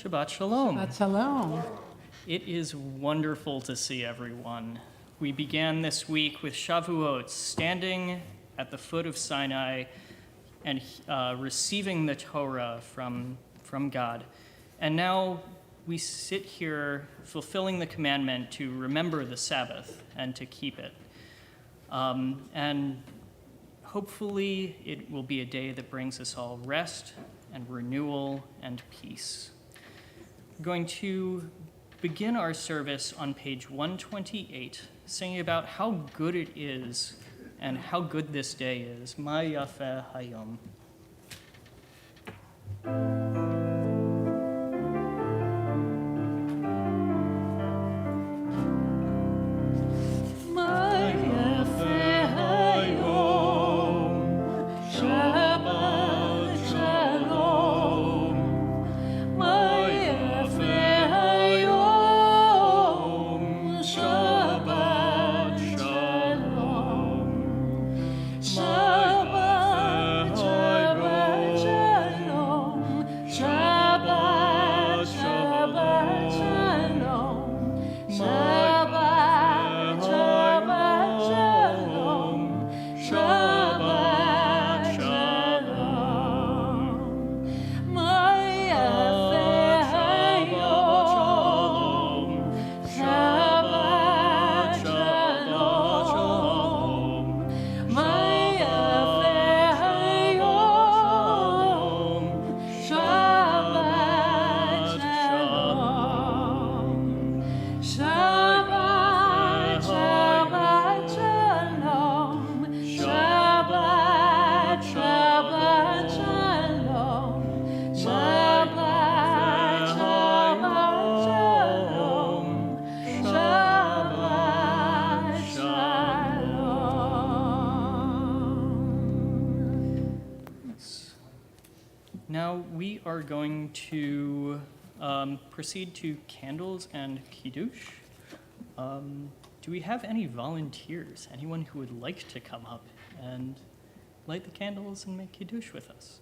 Shabbat Shalom. Shabbat Shalom. It is wonderful to see everyone. We began this week with Shavuot, standing at the foot of Sinai and receiving the Torah from God. And now we sit here fulfilling the commandment to remember the Sabbath and to keep it. And hopefully it will be a day that brings us all rest and renewal and peace. We're going to begin our service on page 128, singing about how good it is and how good this day is. Ma yafeh hayom. Now we are going to proceed to candles and kiddush. Do we have any volunteers? Anyone who would like to come up and light the candles and make kiddush with us?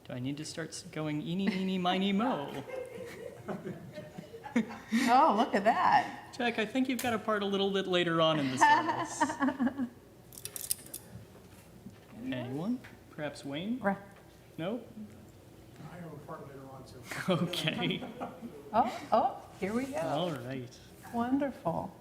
Do I need to start going eeny, meeny, miny, mo? Oh, look at that. Jack, I think you've got a part a little bit later on in the service. Anyone? Perhaps Wayne? No? I have a part later on, too. Okay. Oh, here we go. All right. Wonderful.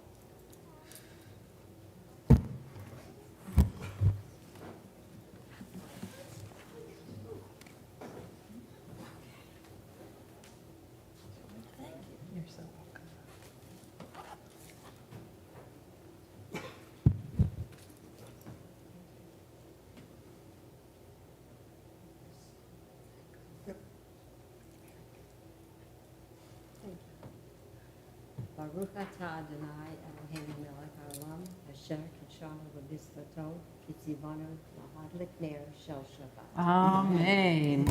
You're so welcome. Baruch atah Adonai Eloheinu melech haolam asher kidshanu b'mitzvoto kitzivanu lahadlik ner shel Shabbat. Amen.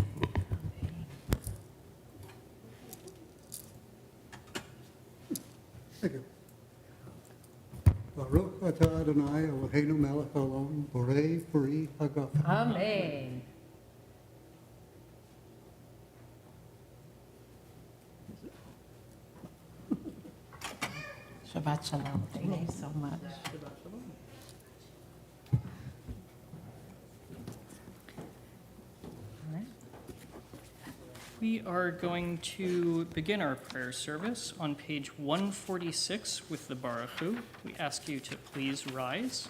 Thank you. Baruch atah Adonai Eloheinu melech haolam borei peri hagafen. Amen. Shabbat Shalom. Thank you so much. All right. We are going to begin our prayer service on page 146 with the Baruch Hu. We ask you to please rise.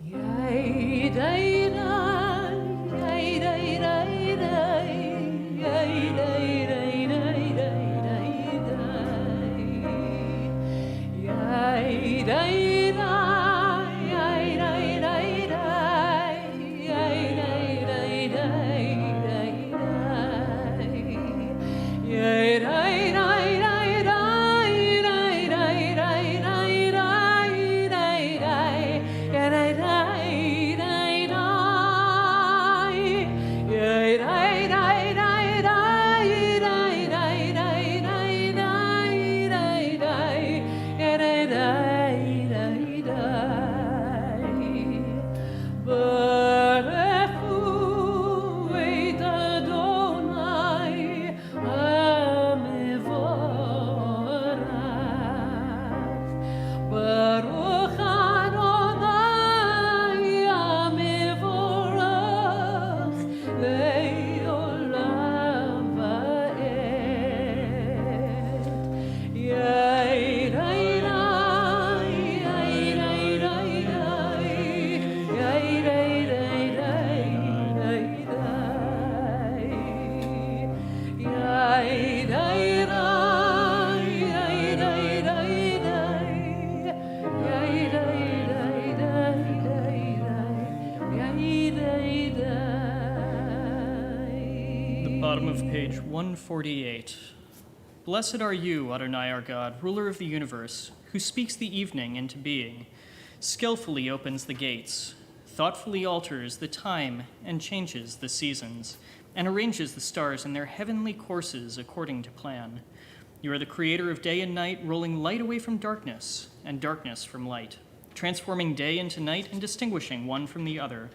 You 148. Blessed are you, Adonai our God, ruler of the universe, who speaks the evening into being, skillfully opens the gates, thoughtfully alters the time and changes the seasons, and arranges the stars in their heavenly courses according to plan. You are the creator of day and night, rolling light away from darkness and darkness from light, transforming day into night and distinguishing one from the other.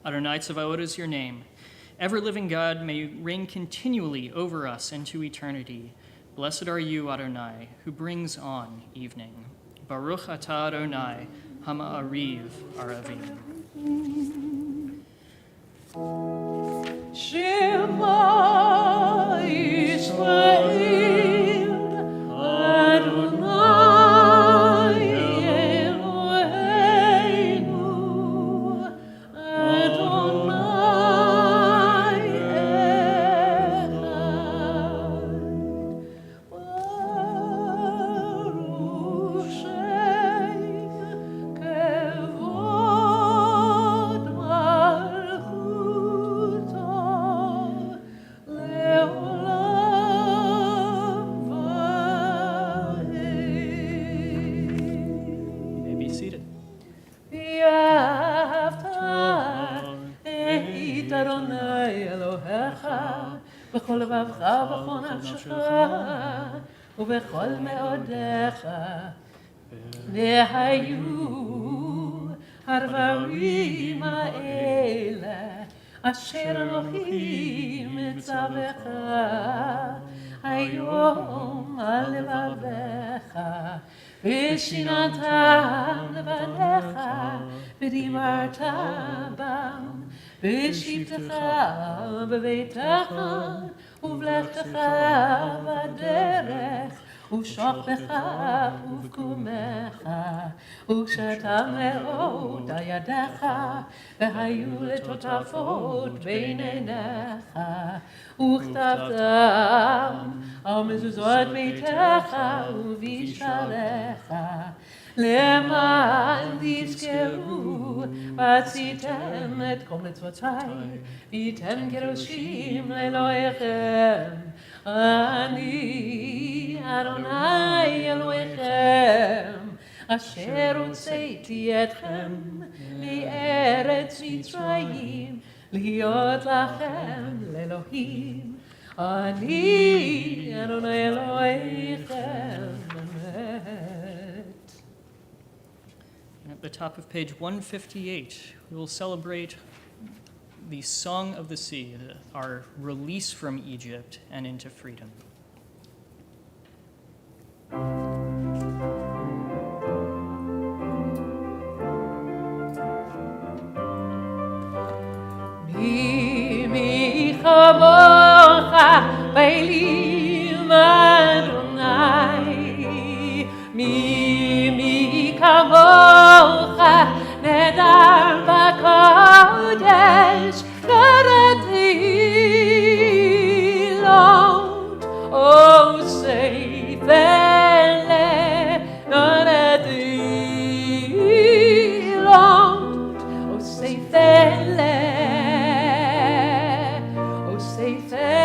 Adonai Tzevaot is your name. Ever-living God, may you reign continually over us into eternity. Blessed are you, Adonai, who brings on evening. Baruch atah Adonai, Hama'ariv Aravim. Shema Yisrael, Adonai Eloheinu, Adonai Echad. Baruch Shem Kevod Malchuto Leolam You may be seated. ואהבת את אדוני אלוהיך בכל לבבך ובכל נפשך ובכל מאודיך. והיו הדברים האלה אשר אלוהים מצווך היום על לבביך ושיננתם לבניך ודיברת בם בשבתך בביתך ובלכתך בדרך ובשוכבך ובקומך וקשרת מאוד על ידיך והיו לטוטפות בין עיניך וכתבתם על מזוזות ביתך ובשעריך למען תזכרו ועשיתם את כל מצוותיי והייתם קדושים לאלוהיכם אני אדוני אלוהיכם אשר הוצאתי אתכם מארץ מצרים להיות לכם לאלוהים אני אדוני אלוהיכם אמת. At the top of page 158, we will celebrate the Song of the Sea, our release from Egypt and into freedom. מי כמוך באלים אדוני מי כמוך נדר בקודש קראתי לאות אוסף אלה קראתי לאות אוסף אלה אוסף אלה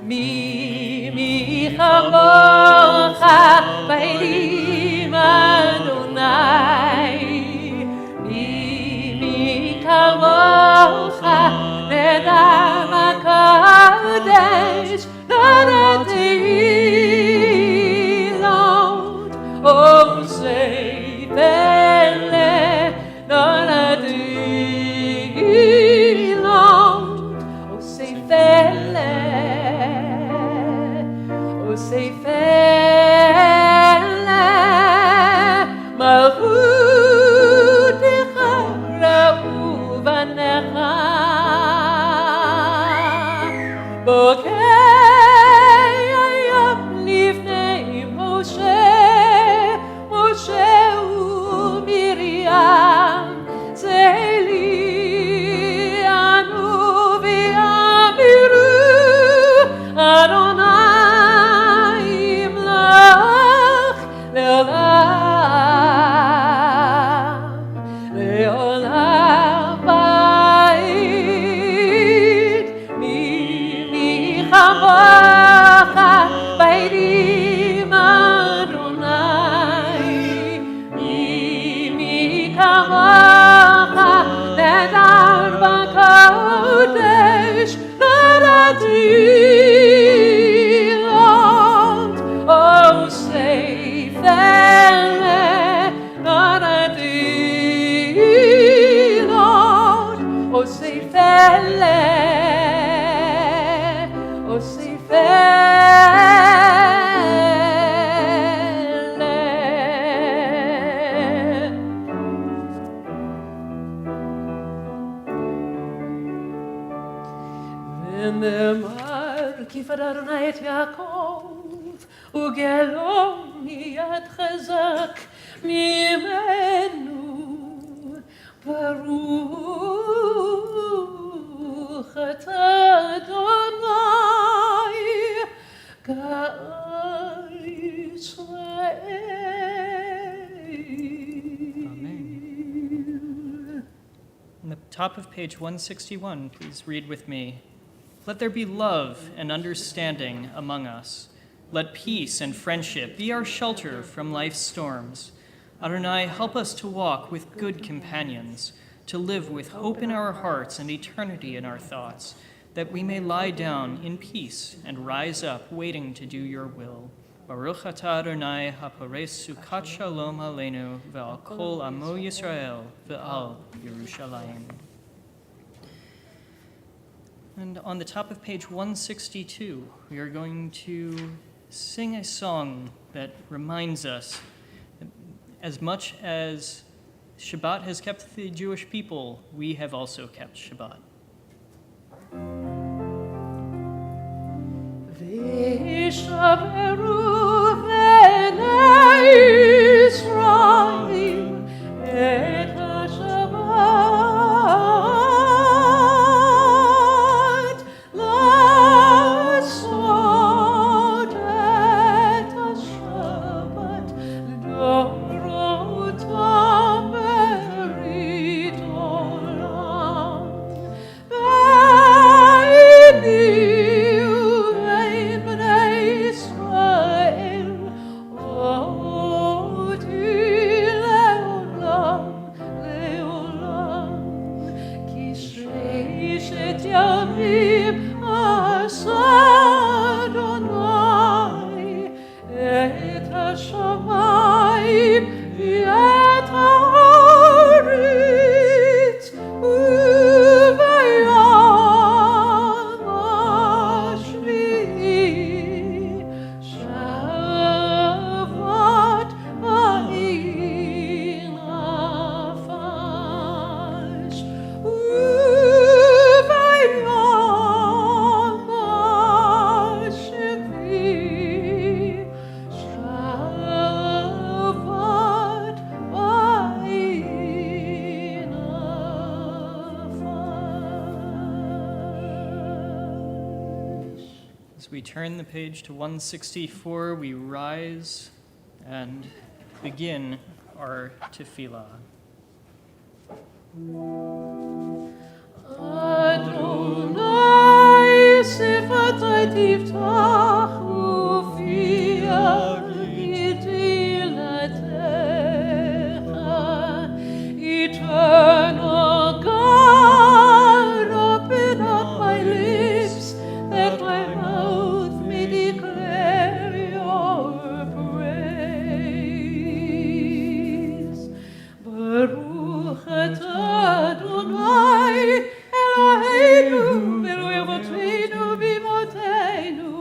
מי כמוך באלים אדוני מי כמוך נדר בקודש קראתי לאות אוסף אלה נולדתי לאות אוסף אלה אוסף אלה מלכותך ראו בניך בוקר היום לפני משה ומרים צאלי ענו ואמירו אדוני ימלך לעולם לעולם באים כמוך בעירים אדוני, מי כמוך נדר בקודש נדדילות, אוסף אלה נדדילות, אוסף אלה, אוסף ונאמר כי פדרנה את יעקב וגלו מיד חזק ממנו, ברוך אתה אדוני גאל ישראל. On the top of page 161, please read with me. Let there be love and understanding among us. Let peace and friendship be our shelter from life's storms. Adonai, help us to walk with good companions, to live with hope in our hearts and eternity in our thoughts, that we may lie down in peace and rise up waiting to do your will. Baruch atah Adonai hapores sukat shalom aleinu ve'al kol amo Yisrael ve'al Yerushalayim. And on the top of page 162, we are going to sing a song that reminds us, as much as Shabbat has kept the Jewish people, we have also kept Shabbat. וישברו בני ישראל את השבת, לעשות את השבת לדורותם ברית עולם. We turn the page to 164, we rise and begin our tefillah. Adonai sifatai tiftach ufi tilatecha, eternal God, open up my lips that my mouth may declare your praise. Baruch atah Adonai Eloheinu, Eloi Avotenu bimotenu,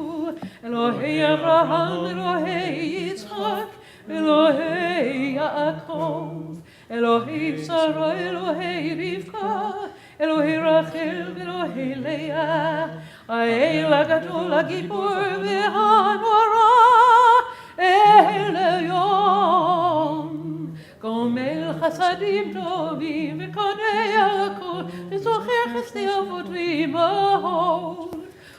Elohei Avraham, Elohei Yitzchak, Elohei Yaakov, Elohei Sarah, Elohei Rivka, Elohei Rachel, Elohei Leah, האל הגדול הגיבור והנורא אל היום, גומל חסדים טובים וקונה הכל וזוכר חסדי אבות ואימהות,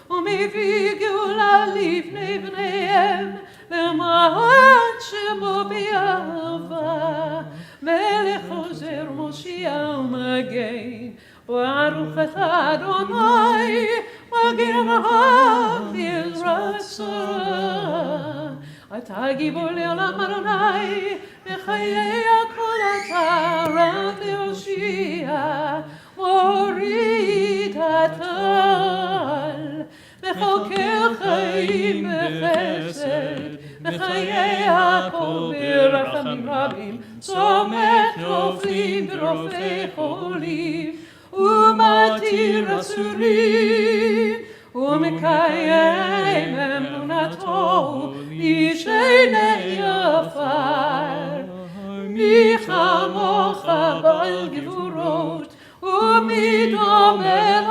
ומביא גאולה לבני בניהם למען שמו באהבה, מלך עוזר מושיע ומגן. ברוך אתה אדוני נגן אהב יזרצה. אתה גיבור לעולם אדוני, בחיי הכל אתה רב והושיע, מוריד הטל, מחוקר חיים בחסד, בחיי הכל ברחמים רבים, צומח נופלים ורופא חולים, ומתיר אסורים, ומקיים אמונתו, משני עפר. מי כמוך בעל גבורות, ומי דומה לך,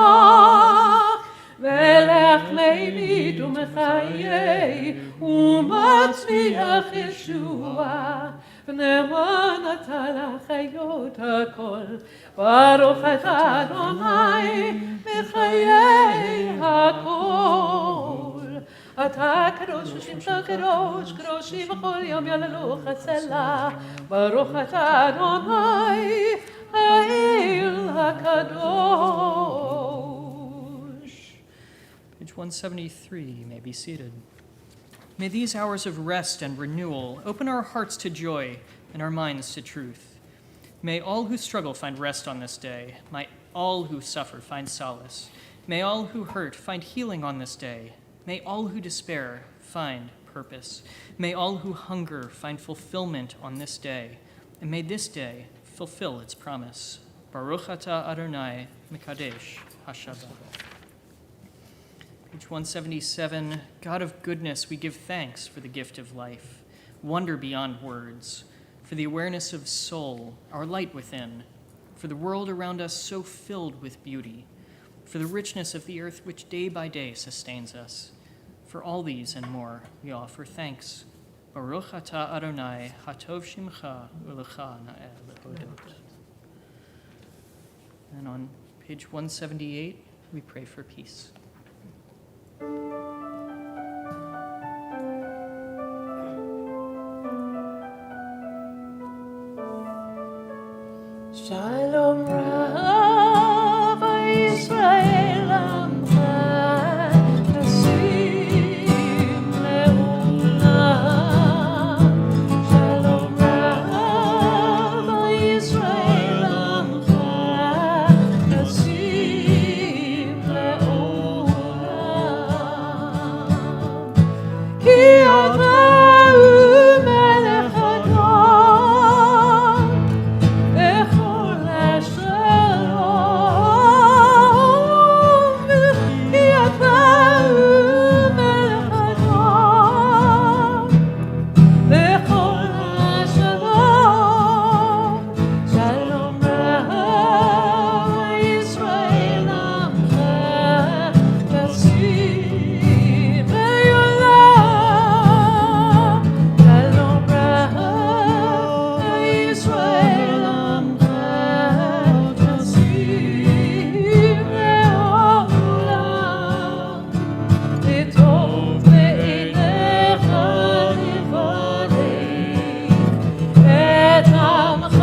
מלך מימית ומחיי, ומצמיח ישוע. ונאמן אתה לחיות הכל, ברוך אתה אדוני מחיי הכל. אתה קדוש ושמך קדוש, קדושים בכל יום יעללוך הצלה, ברוך אתה אדוני האל הקדוש. Page 173, you may be seated. May these hours of rest and renewal open our hearts to joy and our minds to truth. May all who struggle find rest on this day. May all who suffer find solace. May all who hurt find healing on this day. May all who despair find purpose. May all who hunger find fulfillment on this day. And may this day fulfill its promise. Baruch atah Adonai Mekadesh HaShabbat. Page 177, God of goodness, we give thanks for the gift of life, wonder beyond words, for the awareness of soul, our light within, for the world around us so filled with beauty, for the richness of the earth which day by day sustains us. For all these and more, we offer thanks. Baruch atah Adonai, hatov shimcha, ulecha na'eh lehodot. And on page 178, we pray for peace. Shalom Rav Yisrael Amcha Nasim Le'olam. Shalom Rav Yisrael Amcha Nasim Le'olam. Ki ata melech Adam bechol hashalom. Ki ata melech Adam bechol hashalom. Shalom Rav Yisrael Amcha Nasim Le'olam. Shalom Rav Yisrael Amcha Nasim Le'olam. לטוב בעיניך לברך את עמך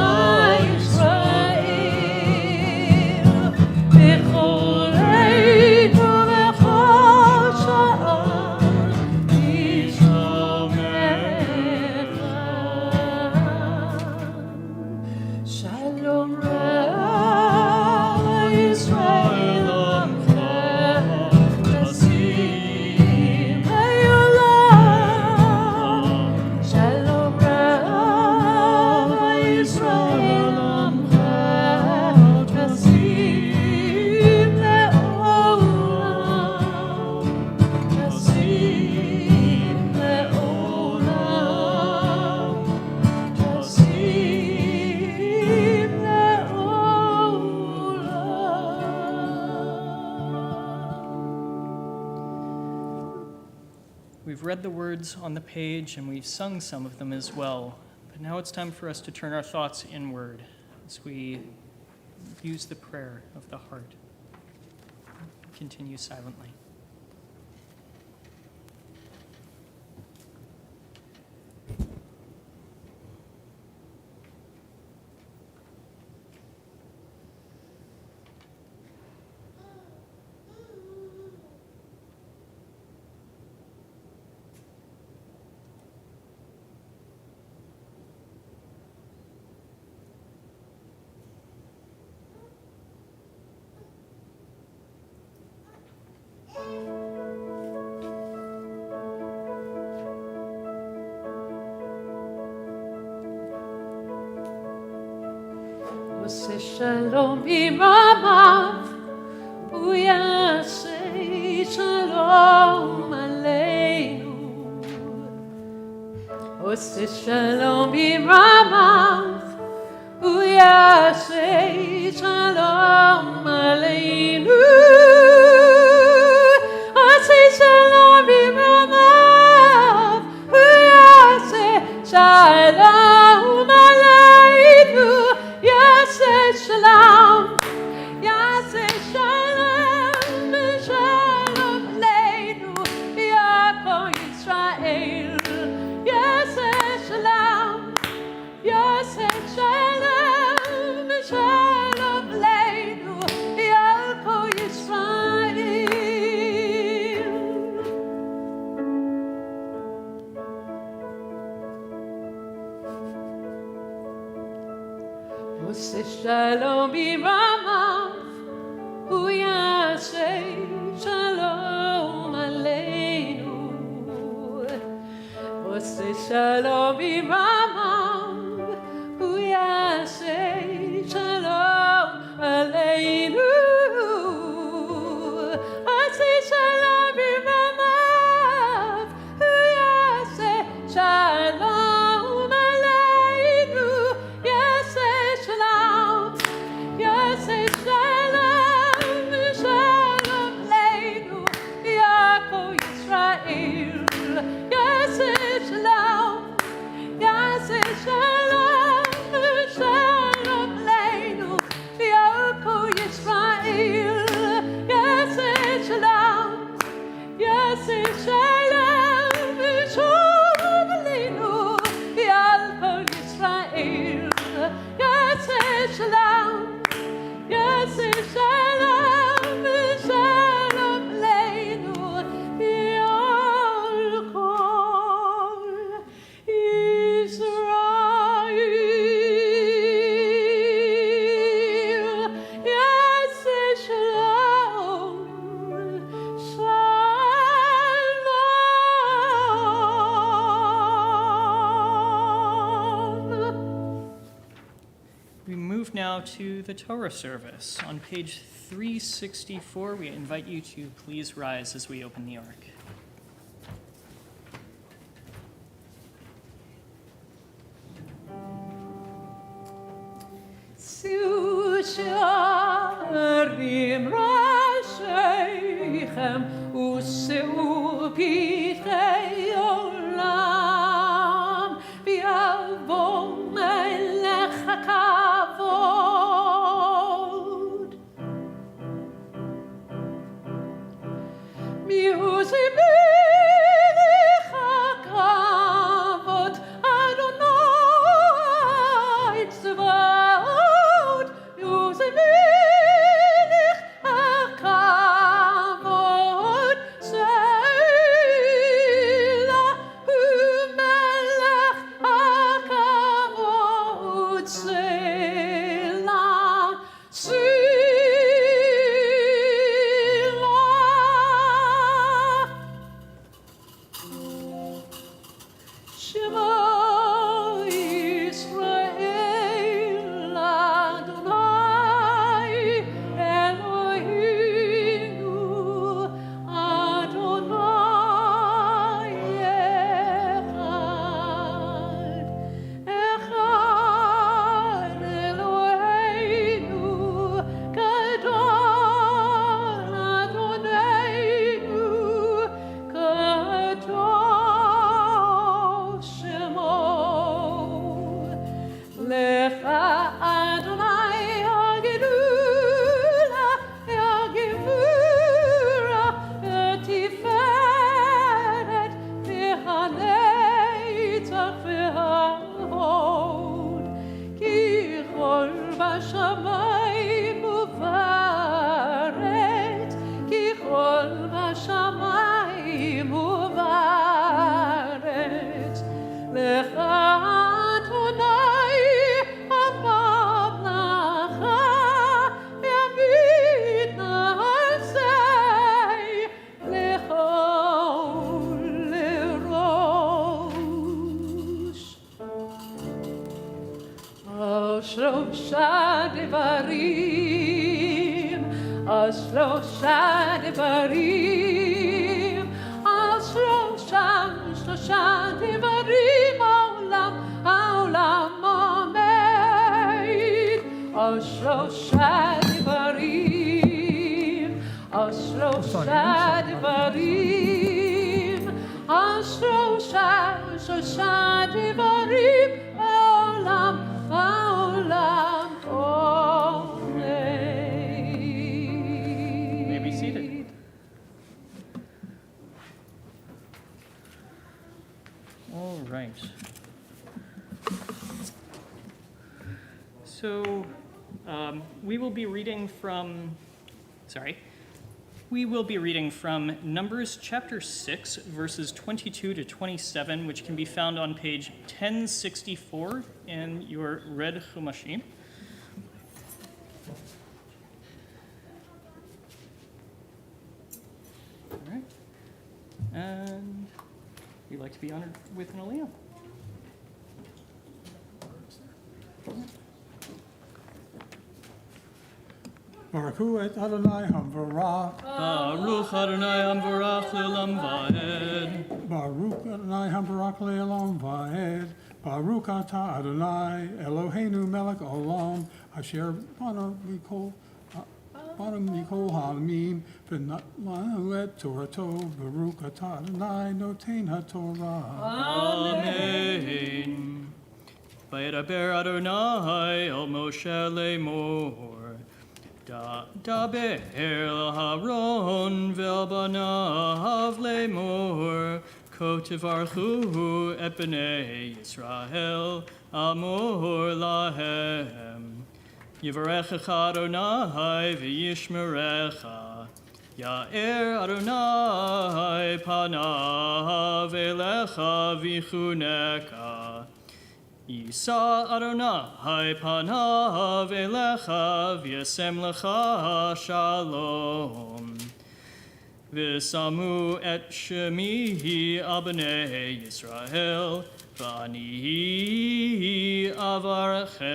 ישראל בכל עת ובכל שעה לשלומך. שלום רב ישראל עמך נשים לעולם. שלום רב ישראל עמך נשים לעולם. נשים לעולם. נשים לעולם. We've read the words on the page and we've sung some of them as well, but now it's time for us to turn our thoughts inward as we use the prayer of the heart. Continue silently. עושה שלום במרומיו, הוא יעשה שלום עלינו. עושה שלום במרומיו, הוא יעשה שלום עלינו. עושה שלום במרומיו, הוא יעשה שלום עלינו. יעשה שלום, יעשה שלום, שלום עלינו, יעקב ישראל. יעשה שלום, יעשה שלום, שלום עלינו, יעקב ישראל. עושה שלום במרומיו, הוא יעשה שלום עלינו. עושה שלום במרומיו, הוא יעשה שלום עלינו. עושה שלום במרומיו, הוא יעשה שלום עלינו. יעשה שלום, יעשה שלום, שלום עלינו, יעקב ישראל. יעשה שלום, יעשה שלום, שלום עלינו, יעקב ישראל. יעשה שלום, יעשה שלום, שלום עלינו, יעקב ישראל. יעשה שלום, יעשה שלום, שלום עלינו, יעקב ישראל. יעשה שלום, שלום. We move now to the Torah service. On page 364, we invite you to please rise as we open the Ark. שערים ראשיכם ושאו פתחי עולם, ויבוא מלך הכבוד. מי הוא זה מלך הכבוד? אדוני צבאות. מי הוא זה מלך הכבוד? סלע הוא מלך הכבוד. סלע, סלע. שלושה דברים, על שלושה דברים, על שלושה דברים העולם עומד, על שלושה דברים, על שלושה דברים, על שלושה דברים העולם עומד. May be seated. All right. So we will be reading from Numbers chapter 6, verses 22 to 27, which can be found on page 1064 in your red Chumashim. All right. And we'd like to be honored with an aliyah. Baruch hu et Adonai Hamvarach. Baruch Adonai Amvarach Le'olam Va'ed. Baruch Adonai Hamvarach Le'olam Va'ed. Baruch atah Adonai Eloheinu melech olam asher banu mikol ha'amim v'natnu et torato. Baruch atah Adonai noten ha'torah. Amen. Vayedaber Adonai el Moshe Lemor. Daber l'Haron ve'el banav Lemor. Ko tivarchu et bnei Yisrael amor lahem. Yivarechecha Adonai v'yishmerecha. Ya'er Adonai panav elecha v'chuneka. Yisa Adonai panav elecha v'yasem lecha shalom. V'samu et shemi al bnei Yisrael v'ani avarchem.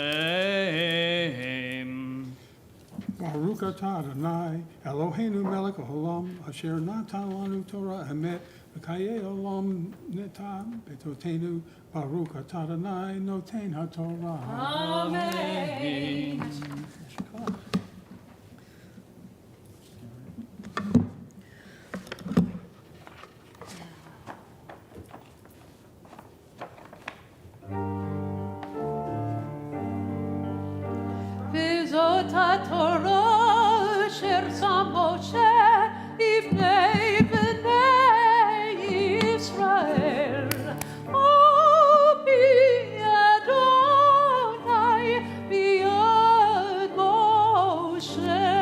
Baruch atah Adonai Eloheinu melech olam asher natan lanu Torah emet v'kayei olam netam betotenu. Baruch atah Adonai noten ha'torah. Amen. וזאת התורה אשר שם משה לפני בני ישראל. ביד משה.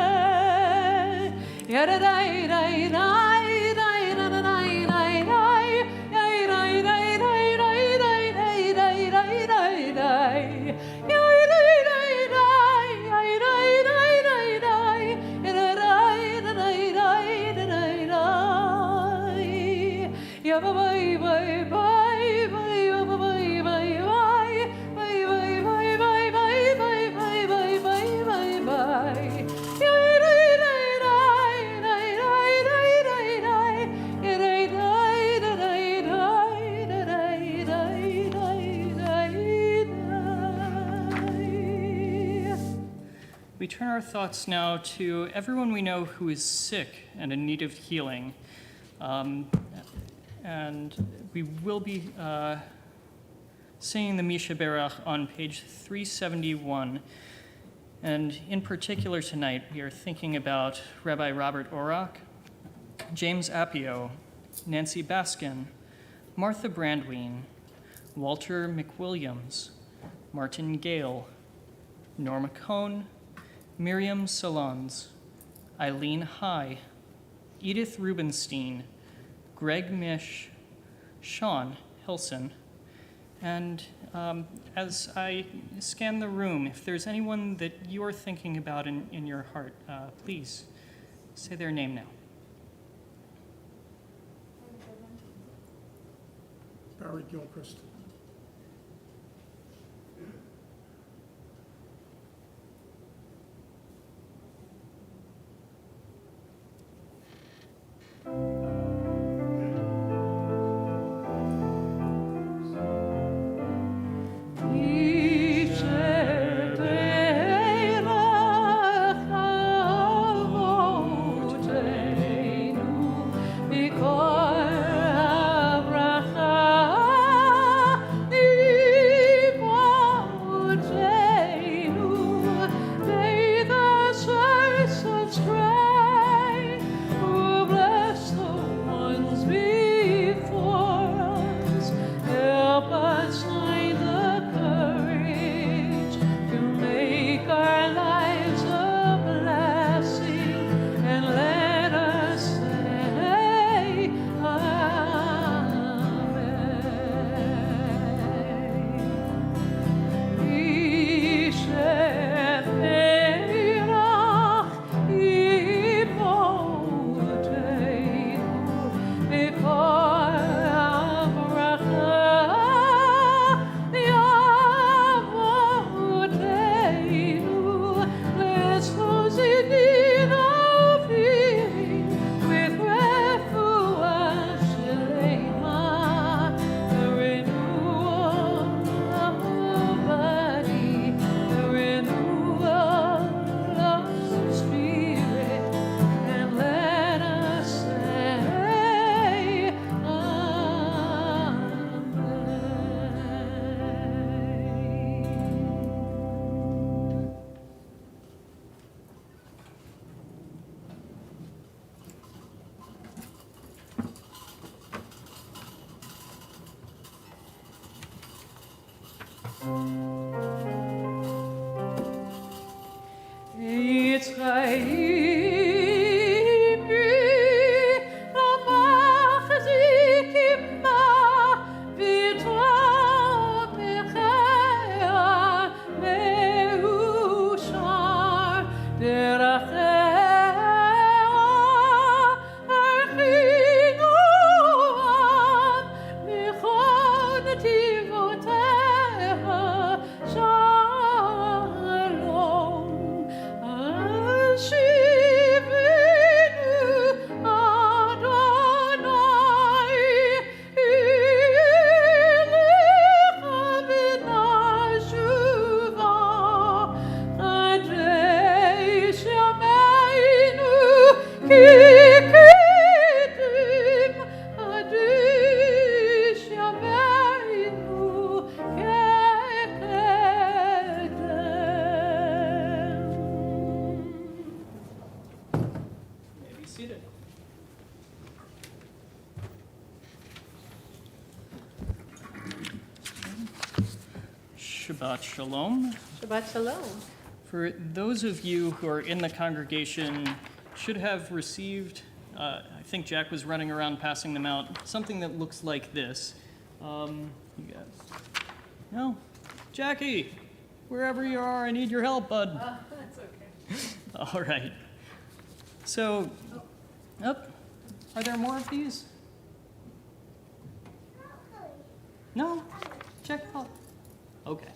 We turn our thoughts now to everyone we know who is sick and in need of healing. And we will be singing the Misha Berach on page 371. And in particular tonight, we are thinking about Rabbi Robert Orach, James Appio, Nancy Baskin, Martha Brandwein, Walter McWilliams, Martin Gale, Norma Cohn, Miriam Salons, Eileen High, Edith Rubenstein, Greg Mish, Sean Hilson, and as I scan the room, if there's anyone that you're thinking about in your heart, please say their name now. Barry Gilchrist. Shabbat Shalom. Shabbat Shalom. For those of you who are in the congregation, should have received, I think Jack was running around passing them out, something that looks like this. You guys, no? Jackie, wherever you are, I need your help, bud. That's okay. All right. So, are there more of these? No? Check out. Okay.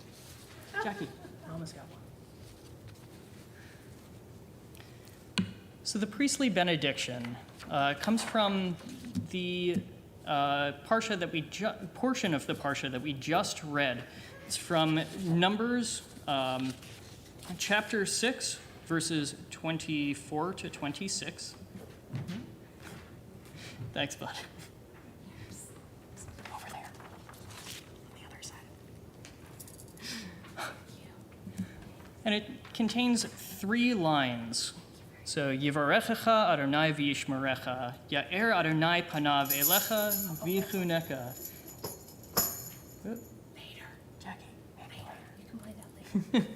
Jackie, Mama's got one. So the priestly benediction comes from the portion of the parsha that we just read. It's from Numbers chapter 6, verses 24 to 26. Thanks, bud. Over there. On the other side. And it contains 3 lines. So, Yivarechecha Adonai v'yishmerecha, Ya'er Adonai panav elecha v'yichuneka. Later, Jackie. Later. You can play that later.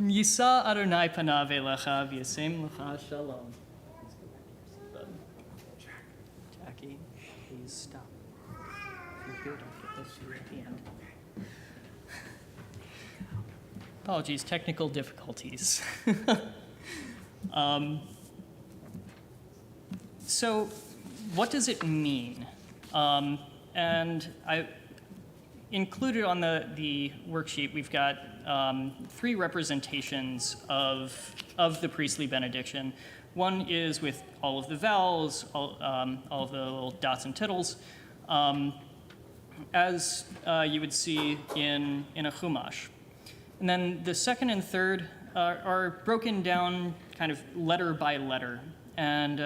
Yisa Adonai panav elecha v'yasem lecha shalom. Jackie, please stop. If you're good, I'll get this to you at the end. Apologies, technical difficulties. So, what does it mean? And I included on the worksheet, we've got 3 representations of the priestly benediction. One is with all of the vowels, all of the little dots and tittles, as you would see in a chumash. And then the second and third are broken down kind of letter by letter. And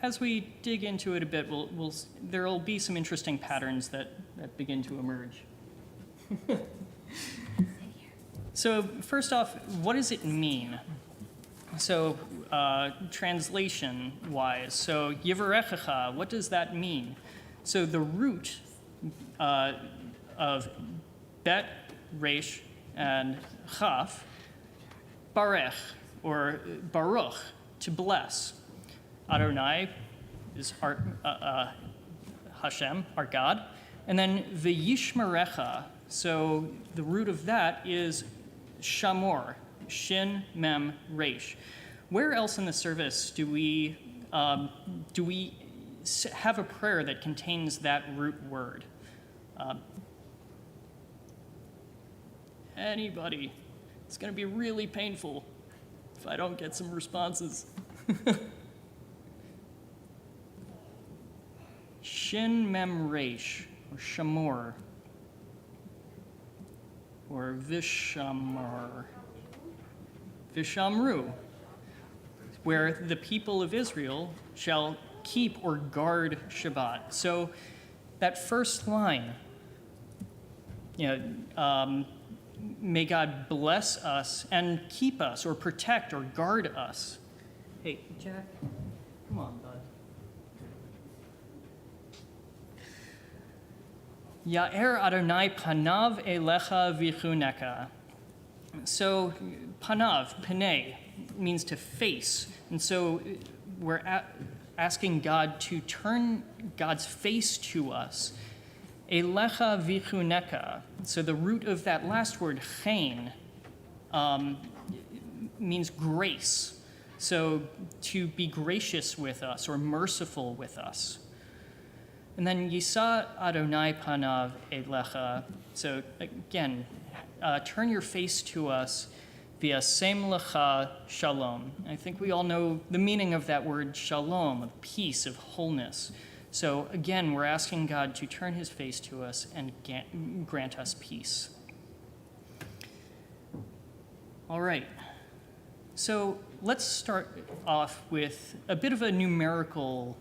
as we dig into it a bit, there'll be some interesting patterns that begin to emerge. So first off, what does it mean? So translation-wise, so Yivarechecha, what does that mean? So the root of Bet, Resh, and Chaf, Barech, or Baruch, to bless. Adonai is Hashem, our God. And then V'yishmerecha, so the root of that is Shamor, Shin, Mem, Resh. Where else in the service do we have a prayer that contains that root word? Anybody? It's going to be really painful if I don't get some responses. Shin Mem Resh, or Shamor, or Vishamar, Vishamru, where the people of Israel shall keep or guard Shabbat. So that first line, may God bless us and keep us or protect or guard us. Hey, Jack, come on, bud. Ya'er Adonai panav elecha v'yichuneka. So panav, panei, means to face. And so we're asking God to turn God's face to us. Elecha v'yichuneka. So the root of that last word, chen, means grace. So to be gracious with us or merciful with us. And then Yisa Adonai panav elecha. So again, turn your face to us via sem lecha shalom. I think we all know the meaning of that word shalom, of peace, of wholeness. So again, we're asking God to turn his face to us and grant us peace. All right. So let's start off with a bit of a numerical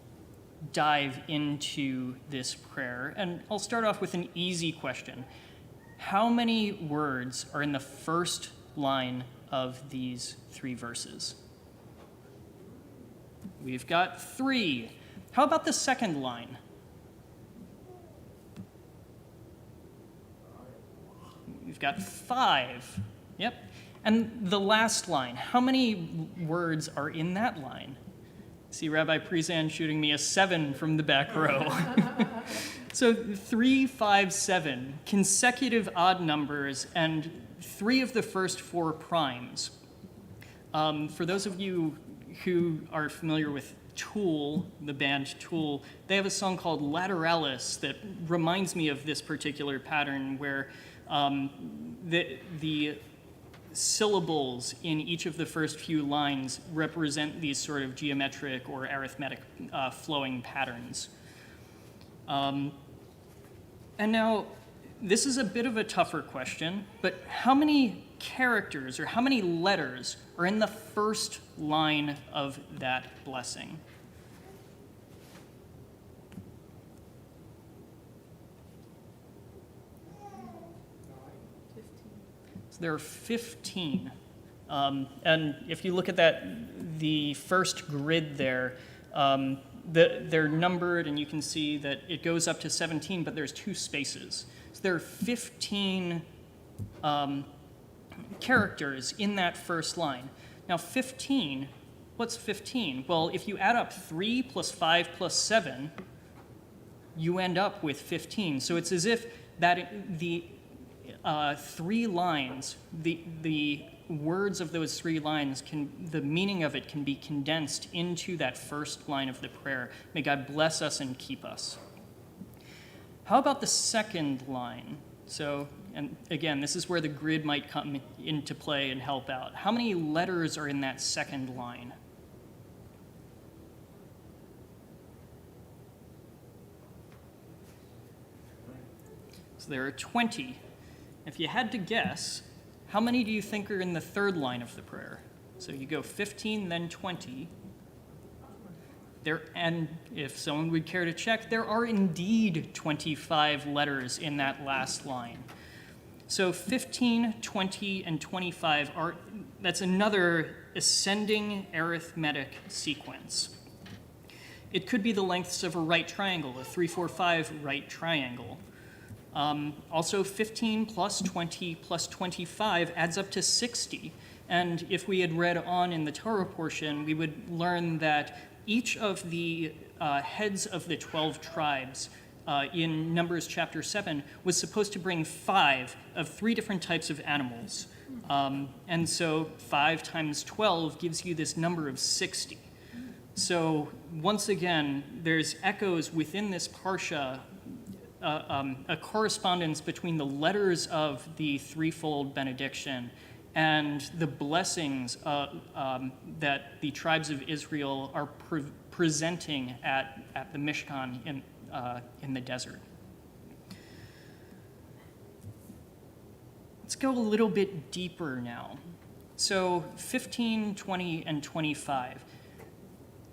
dive into this prayer. And I'll start off with an easy question. How many words are in the first line of these 3 verses? We've got 3. How about the second line? We've got 5. Yep. And the last line, how many words are in that line? See Rabbi Prizan shooting me a 7 from the back row. So 3, 5, 7, consecutive odd numbers, and 3 of the first 4 primes. For those of you who are familiar with Tool, the band Tool, they have a song called Lateralis that reminds me of this particular pattern where the syllables in each of the first few lines represent these sort of geometric or arithmetic flowing patterns. And now, this is a bit of a tougher question, but how many characters or how many letters are in the first line of that blessing? So there are 15. And if you look at the first grid there, they're numbered, and you can see that it goes up to 17, but there's 2 spaces. So there are 15 characters in that first line. Now 15, what's 15? Well, if you add up 3 plus 5 plus 7, you end up with 15. So it's as if that the 3 lines, the words of those 3 lines, the meaning of it can be condensed into that first line of the prayer. May God bless us and keep us. How about the second line? So, and again, this is where the grid might come into play and help out. How many letters are in that second line? So there are 20. If you had to guess, how many do you think are in the third line of the prayer? So you go 15, then 20. And if someone would care to check, there are indeed 25 letters in that last line. So 15, 20, and 25 that's another ascending arithmetic sequence. It could be the lengths of a right triangle, a 3, 4, 5 right triangle. Also, 15 plus 20 plus 25 adds up to 60. And if we had read on in the Torah portion, we would learn that each of the heads of the 12 tribes in Numbers chapter 7 was supposed to bring 5 of 3 different types of animals. And so 5 times 12 gives you this number of 60. So once again, there's echoes within this parsha, a correspondence between the letters of the threefold benediction and the blessings that the tribes of Israel are presenting at the Mishkan in the desert. Let's go a little bit deeper now. So 15, 20, and 25.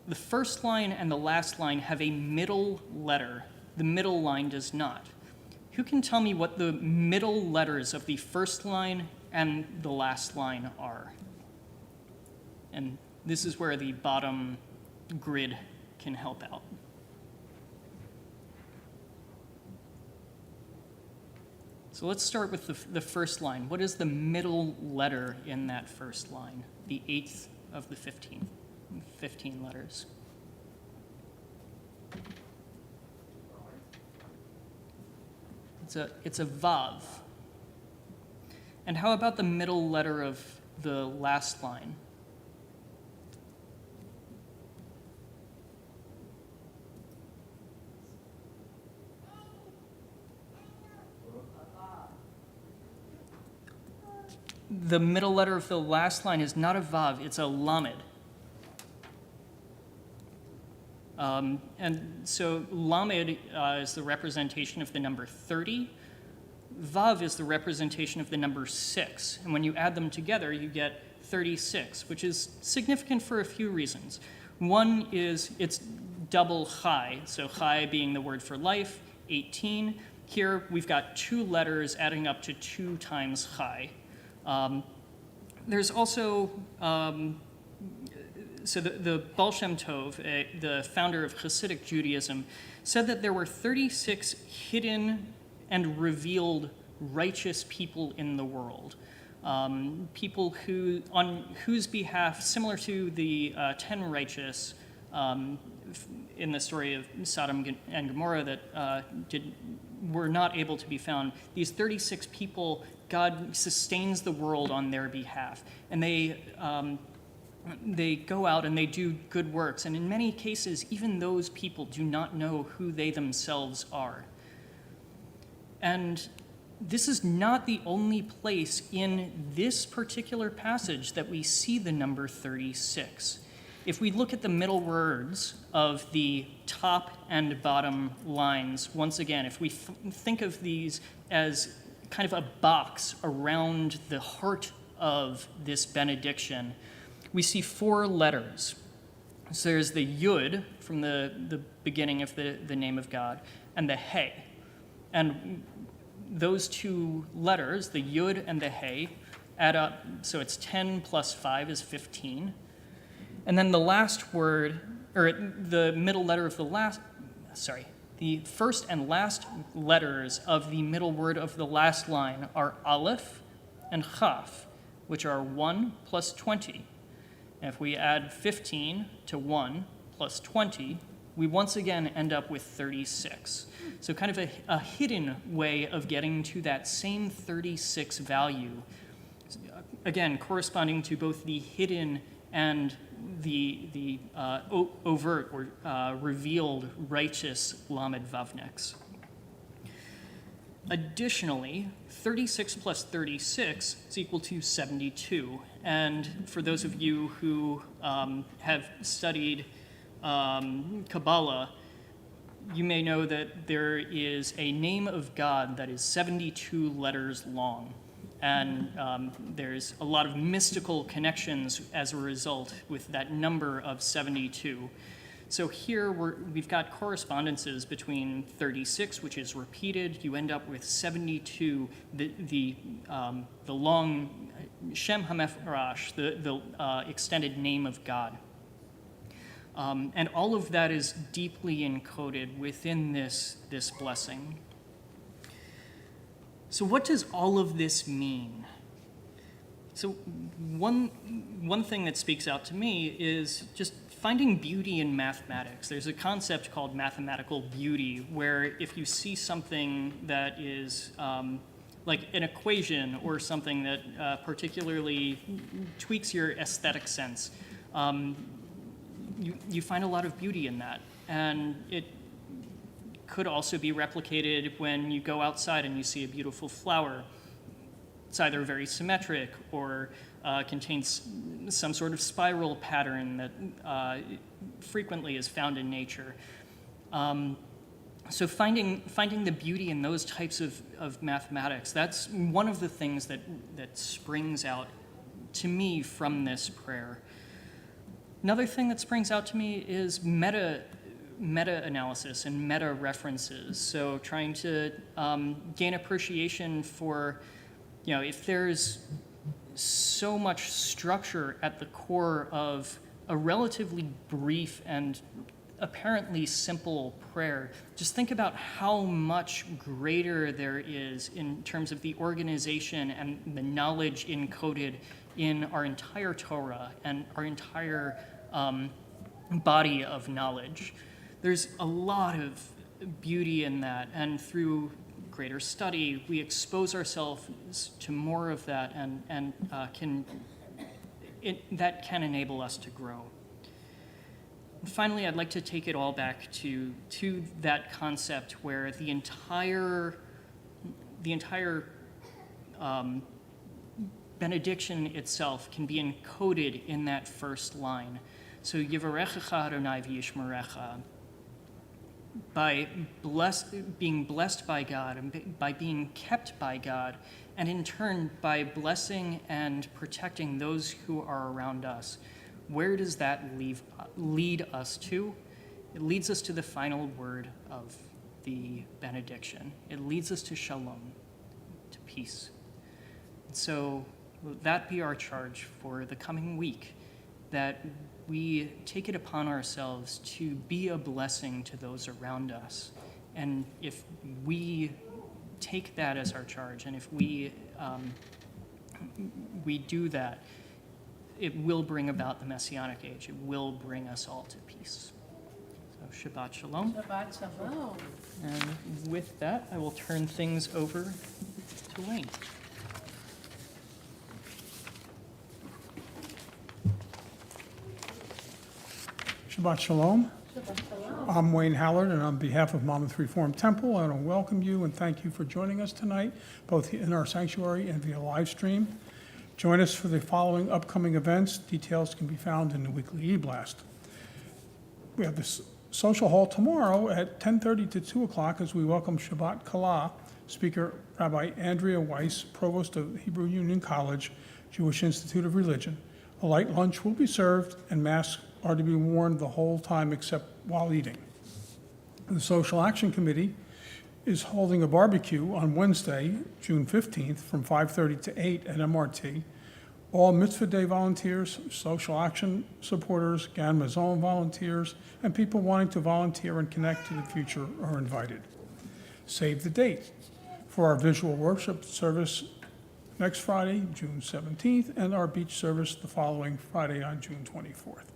The first line and the last line have a middle letter. The middle line does not. Who can tell me what the middle letters of the first line and the last line are? And this is where the bottom grid can help out. So let's start with the first line. What is the middle letter in that first line? The 8th of the 15 letters. It's a vav. And how about the middle letter of the last line? The middle letter of the last line is not a vav, it's a lamed. And so lamed is the representation of the number 30. Vav is the representation of the number 6. And when you add them together, you get 36, which is significant for a few reasons. One is it's double chai, so chai being the word for life, 18. Here we've got 2 letters adding up to 2 times chai. There's also, so the Baal Shem Tov, the founder of Hasidic Judaism, said that there were 36 hidden and revealed righteous people in the world. People on whose behalf, similar to the 10 righteous in the story of Sodom and Gomorrah that were not able to be found, these 36 people, God sustains the world on their behalf. And they go out and they do good works. And in many cases, even those people do not know who they themselves are. And this is not the only place in this particular passage that we see the number 36. If we look at the middle words of the top and bottom lines, once again, if we think of these as kind of a box around the heart of this benediction, we see 4 letters. So there's the Yud from the beginning of the name of God, and the He. And those 2 letters, the Yud and the He, add up, so it's 10 plus 5 is 15. And then the last word, or the middle letter of the first and last letters of the middle word of the last line are Aleph and Chaf, which are 1 plus 20. And if we add 15 to 1 plus 20, we once again end up with 36. So kind of a hidden way of getting to that same 36 value, again, corresponding to both the hidden and the overt or revealed righteous Lamed Vavniks. Additionally, 36 plus 36 is equal to 72. And for those of you who have studied Kabbalah, you may know that there is a name of God that is 72 letters long. And there's a lot of mystical connections as a result with that number of 72. So here we've got correspondences between 36, which is repeated. You end up with 72, the long Shem HaMefarash, the extended name of God. And all of that is deeply encoded within this blessing. So what does all of this mean? So one thing that speaks out to me is just finding beauty in mathematics. There's a concept called mathematical beauty, where if you see something that is like an equation or something that particularly tweaks your aesthetic sense, you find a lot of beauty in that. And it could also be replicated when you go outside and you see a beautiful flower. It's either very symmetric or contains some sort of spiral pattern that frequently is found in nature. So finding the beauty in those types of mathematics, that's one of the things that springs out to me from this prayer. Another thing that springs out to me is meta-analysis and meta-references. So trying to gain appreciation for, if there's so much structure at the core of a relatively brief and apparently simple prayer, just think about how much greater there is in terms of the organization and the knowledge encoded in our entire Torah and our entire body of knowledge. There's a lot of beauty in that, and through greater study, we expose ourselves to more of that, and that can enable us to grow. And finally, I'd like to take it all back to that concept where the entire benediction itself can be encoded in that first line. So Yivarechecha Adonai v'yishmerecha. By being blessed by God and by being kept by God, and in turn by blessing and protecting those who are around us. Where does that lead us to? It leads us to the final word of the benediction. It leads us to shalom, to peace. And so will that be our charge for the coming week, that we take it upon ourselves to be a blessing to those around us. And if we take that as our charge, and if we do that, it will bring about the Messianic age. It will bring us all to peace. So Shabbat Shalom. Shabbat Shalom. And with that, I will turn things over to Wayne. Shabbat Shalom. Shabbat Shalom. I'm Wayne Hallard, and on behalf of Monmouth Reformed Temple, I want to welcome you and thank you for joining us tonight, both in our sanctuary and via live stream. Join us for the following upcoming events. Details can be found in the weekly e-blast. We have this social hall tomorrow at 10:30 to 2 o'clock as we welcome Shabbat Kala, Speaker Rabbi Andrea Weiss, Provost of Hebrew Union College, Jewish Institute of Religion. A light lunch will be served, and masks are to be worn the whole time except while eating. The Social Action Committee is holding a barbecue on Wednesday, June 15th, from 5:30 to 8 at MRT. All Mitzvah Day volunteers, social action supporters, Gan Mazon volunteers, and people wanting to volunteer and connect to the future are invited. Save the date for our visual worship service next Friday, June 17th, and our beach service the following Friday on June 24th.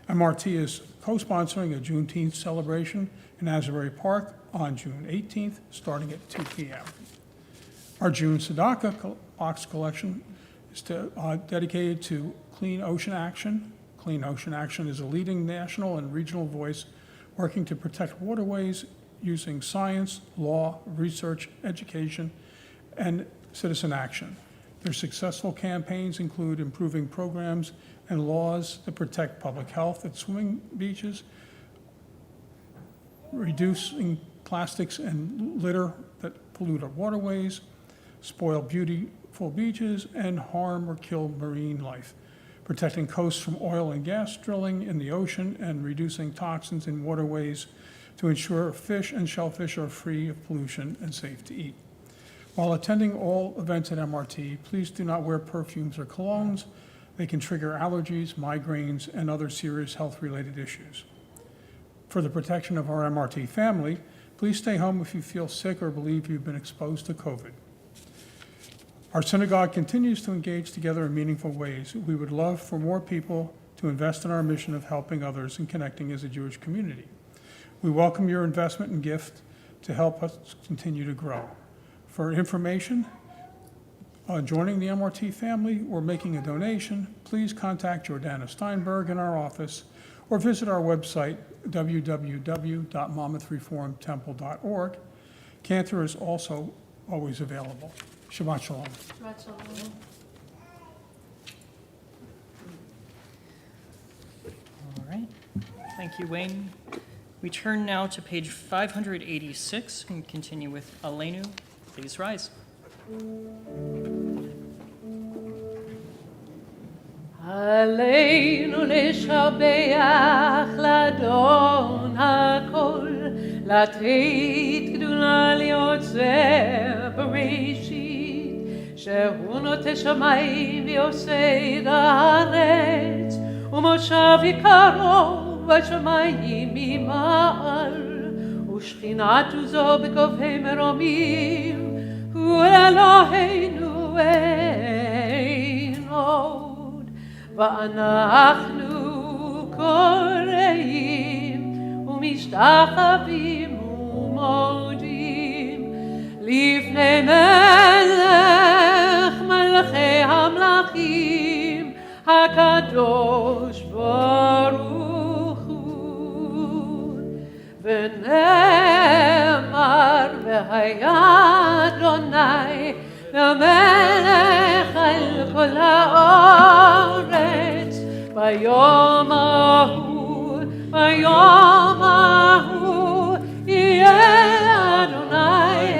MRT is co-sponsoring a Juneteenth celebration in Asbury Park on June 18th, starting at 2 p.m. Our June Tzedakah box collection is dedicated to Clean Ocean Action. Clean Ocean Action is a leading national and regional voice working to protect waterways using science, law, research, education, and citizen action. Their successful campaigns include improving programs and laws that protect public health at swimming beaches, reducing plastics and litter that pollute our waterways, spoil beautiful beaches, and harm or kill marine life, protecting coasts from oil and gas drilling in the ocean, and reducing toxins in waterways to ensure fish and shellfish are free of pollution and safe to eat. While attending all events at MRT, please do not wear perfumes or colognes. They can trigger allergies, migraines, and other serious health-related issues. For the protection of our MRT family, please stay home if you feel sick or believe you've been exposed to COVID. Our synagogue continues to engage together in meaningful ways. We would love for more people to invest in our mission of helping others and connecting as a Jewish community. We welcome your investment and gift to help us continue to grow. For information on joining the MRT family or making a donation, please contact Jordana Steinberg in our office or visit our website, www.monmouthreformedtemple.org. Cantor is also always available. Shabbat Shalom. Shabbat Shalom. All right. Thank you, Wayne. We turn now to page 586 and continue with Aleinu. Please rise. עלינו לשבח לאדון הכל, לתת גדולה ליוצר בראשית, שהוא נוטה שמיים ויוסד הארץ, ומושב יקרו בשמיים ממעל, ושכינת עוזו בגובי מרומים, הוא אלוהינו אין עוד. ואנחנו קוראים ומשתחווים ומודים לפני מלך מלכי המלכים הקדוש ברוך הוא. ונאמר והיה אדוני למלך על כל הארץ ביום ההוא יהיה אדוני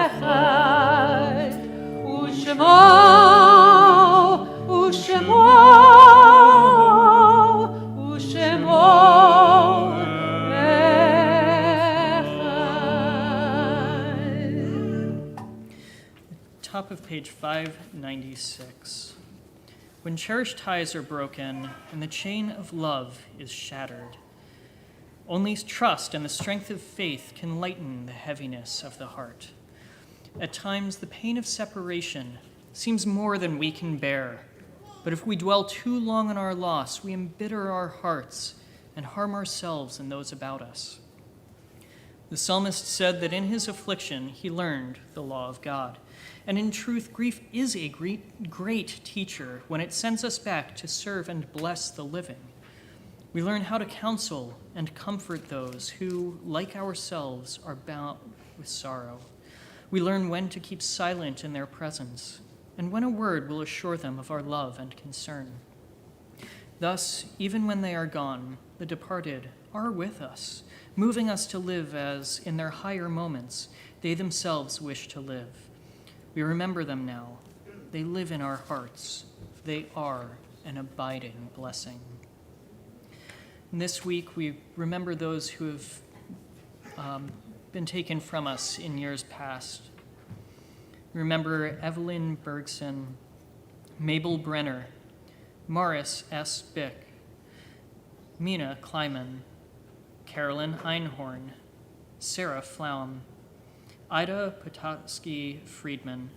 אחד ושמו Top of page 596. When cherished ties are broken and the chain of love is shattered, only trust and the strength of faith can lighten the heaviness of the heart. At times, the pain of separation seems more than we can bear. But if we dwell too long on our loss, we embitter our hearts and harm ourselves and those about us. The psalmist said that in his affliction he learned the law of God. And in truth, grief is a great teacher when it sends us back to serve and bless the living. We learn how to counsel and comfort those who, like ourselves, are bound with sorrow. We learn when to keep silent in their presence, and when a word will assure them of our love and concern. Thus, even when they are gone, the departed are with us, moving us to live as, in their higher moments, they themselves wish to live. We remember them now. They live in our hearts. They are an abiding blessing. And this week, we remember those who have been taken from us in years past. Remember Evelyn Bergson, Mabel Brenner, Morris S. Bick, Mina Kleiman, Carolyn Einhorn, Sarah Flaum, Ida Pototsky Friedman,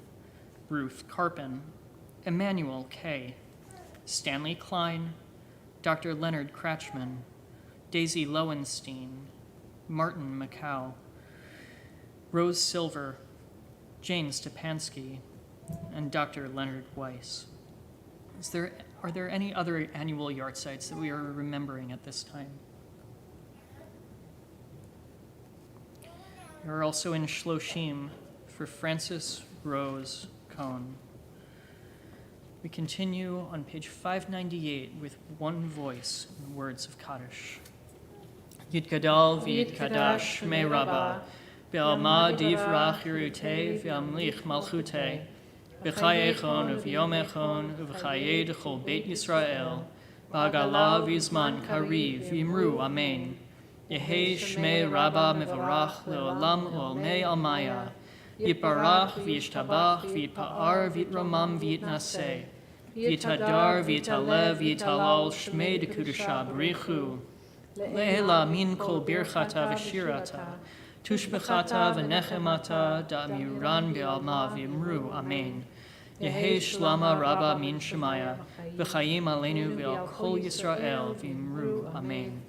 Ruth Karpin, Emmanuel K., Stanley Klein, Dr. Leonard Kratchman, Daisy Lowenstein, Martin Macau, Rose Silver, Jane Stepansky, and Dr. Leonard Weiss. Are there any other annual yard sites that we are remembering at this time? We are also in Shloshim for Francis Rose Kahn. We continue on page 598 with one voice in the words of Kaddish. Yitgadal v'yitkadash me Rabbah, be'alma divrach yirutei v'amlich malchutei, b'chaye echon u'v'yom echon u'v'chaye d'chol Beit Yisrael, b'agala v'izman kariv v'imru amen. Yehei shmei Rabbah mevarach le'olam olmei almaya, yitbarach v'yishtabach v'yitpa'ar v'yitromam v'yitnaseh, v'yitadar v'yitalev v'yitalal shmei d'kudusha b'richu, le'ela min kol birchata v'shirata, tushbechata v'nechemata da'amiran be'alma v'imru amen. Yehei shlama Rabbah min shemaya, v'chayim aleinu ve'al kol Yisrael v'imru amen.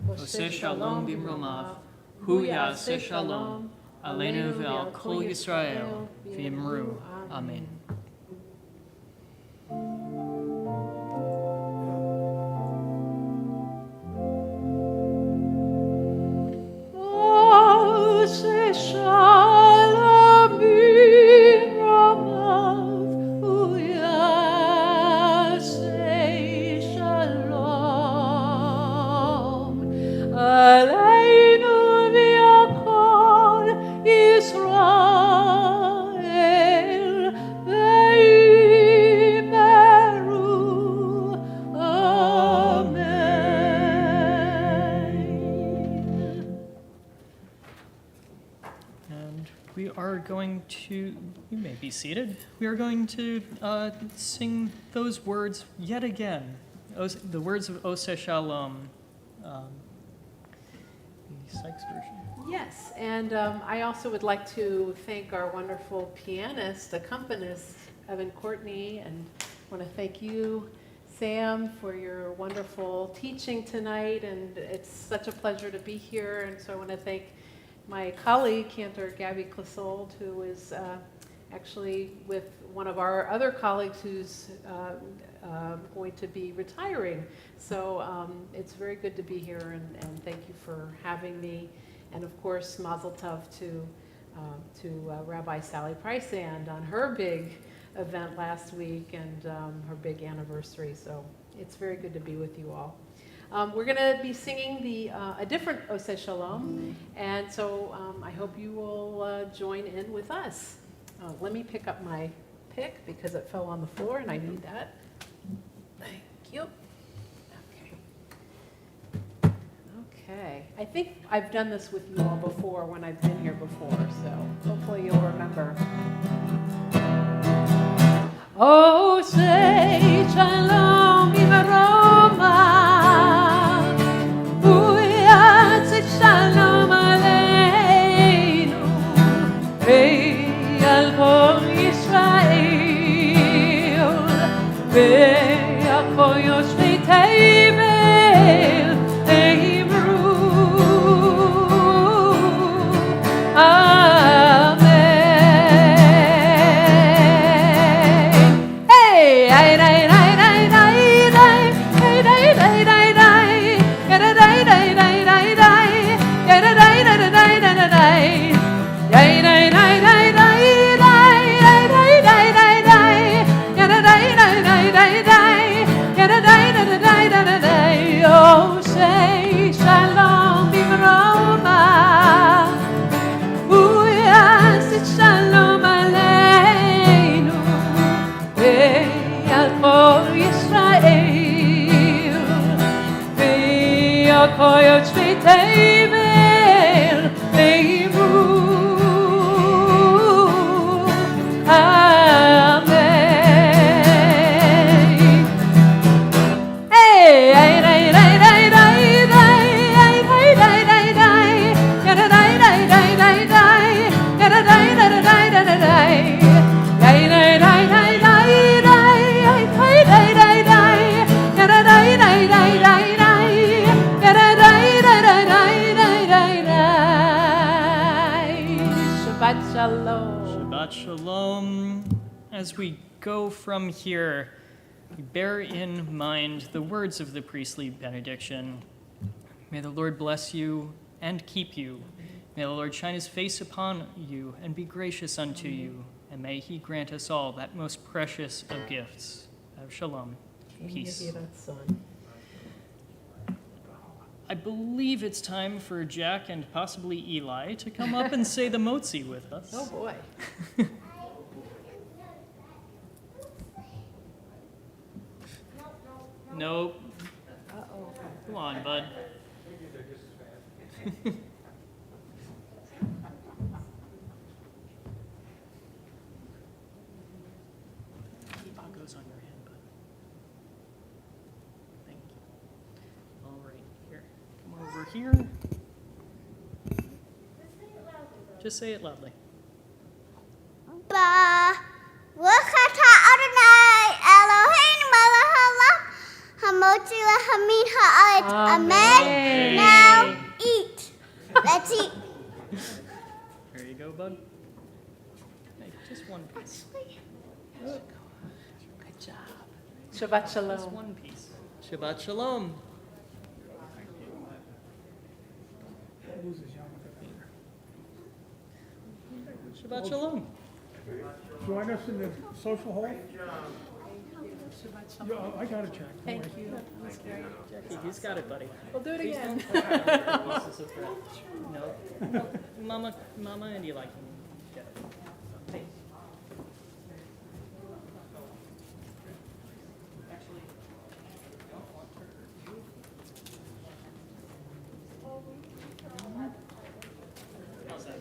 Oseh shalom b'imromav, hu ya'aseh shalom, aleinu ve'al kol Yisrael v'imru amen. Oseh shalom b'imromav, hu ya'aseh shalom, aleinu ve'al kol Yisrael v'yimeru amen. And we are going to, you may be seated. We are going to sing those words yet again, the words of Oseh Shalom, the Sykes version. Yes, and I also would like to thank our wonderful pianist, accompanist, Evan Courtney, and want to thank you, Sam, for your wonderful teaching tonight, and it's such a pleasure to be here, and so I want to thank my colleague, Cantor Clissold, who is actually with one of our other colleagues who's going to be retiring. So it's very good to be here, and thank you for having me. And of course, Mazel Tov to Rabbi Sally Priceand on her big event last week and her big anniversary. So it's very good to be with you all. We're going to be singing a different Oseh Shalom, and so I hope you will join in with us. Let me pick up my pick because it fell on the floor and I need that. Thank you. Okay. I think I've done this with you all before when I've been here before, so hopefully you'll remember. Oseh Shalom Ivaroma, Uyat Shalom Aleinu, Shalom. Shabbat Shalom. As we go from here, bear in mind the words of the priestly benediction. May the Lord bless you and keep you. May the Lord shine his face upon you and be gracious unto you. And may he grant us all that most precious of gifts of shalom, peace. I believe it's time for Jack and possibly Eli to come up and say the motzi with us. Oh, boy. Nope. Come on, bud. Keep goes on your hand, bud. Thank you. All right, here. Come over here. Just say it loudly. Baruch atah Adonai Eloheinu melech haolam hamotzi lahamin haaretz. Amen. Now eat. Let's eat. There you go, bud. Hey, just one piece. Good job. Shabbat Just shalom. one piece. Shabbat Shalom. Shabbat Shalom. Join us in the social hall? Yeah, I got it, Jack. Thank you. Jackie, he's got it, buddy. We'll do it Please again. don't pieces of bread. No. Mama and Eli can get it. Hey. Actually, I don't want her. How's that?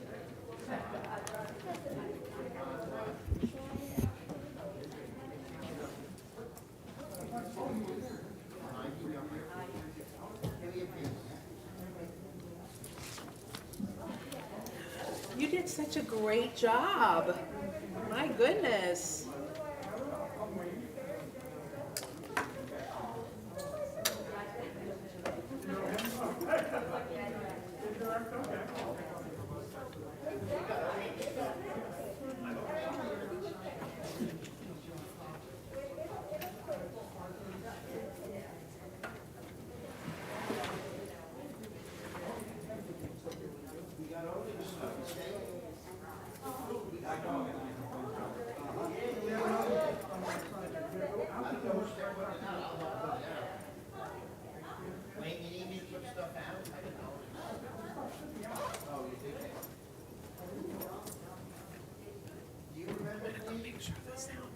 You did such a great job. My goodness. Make sure this now.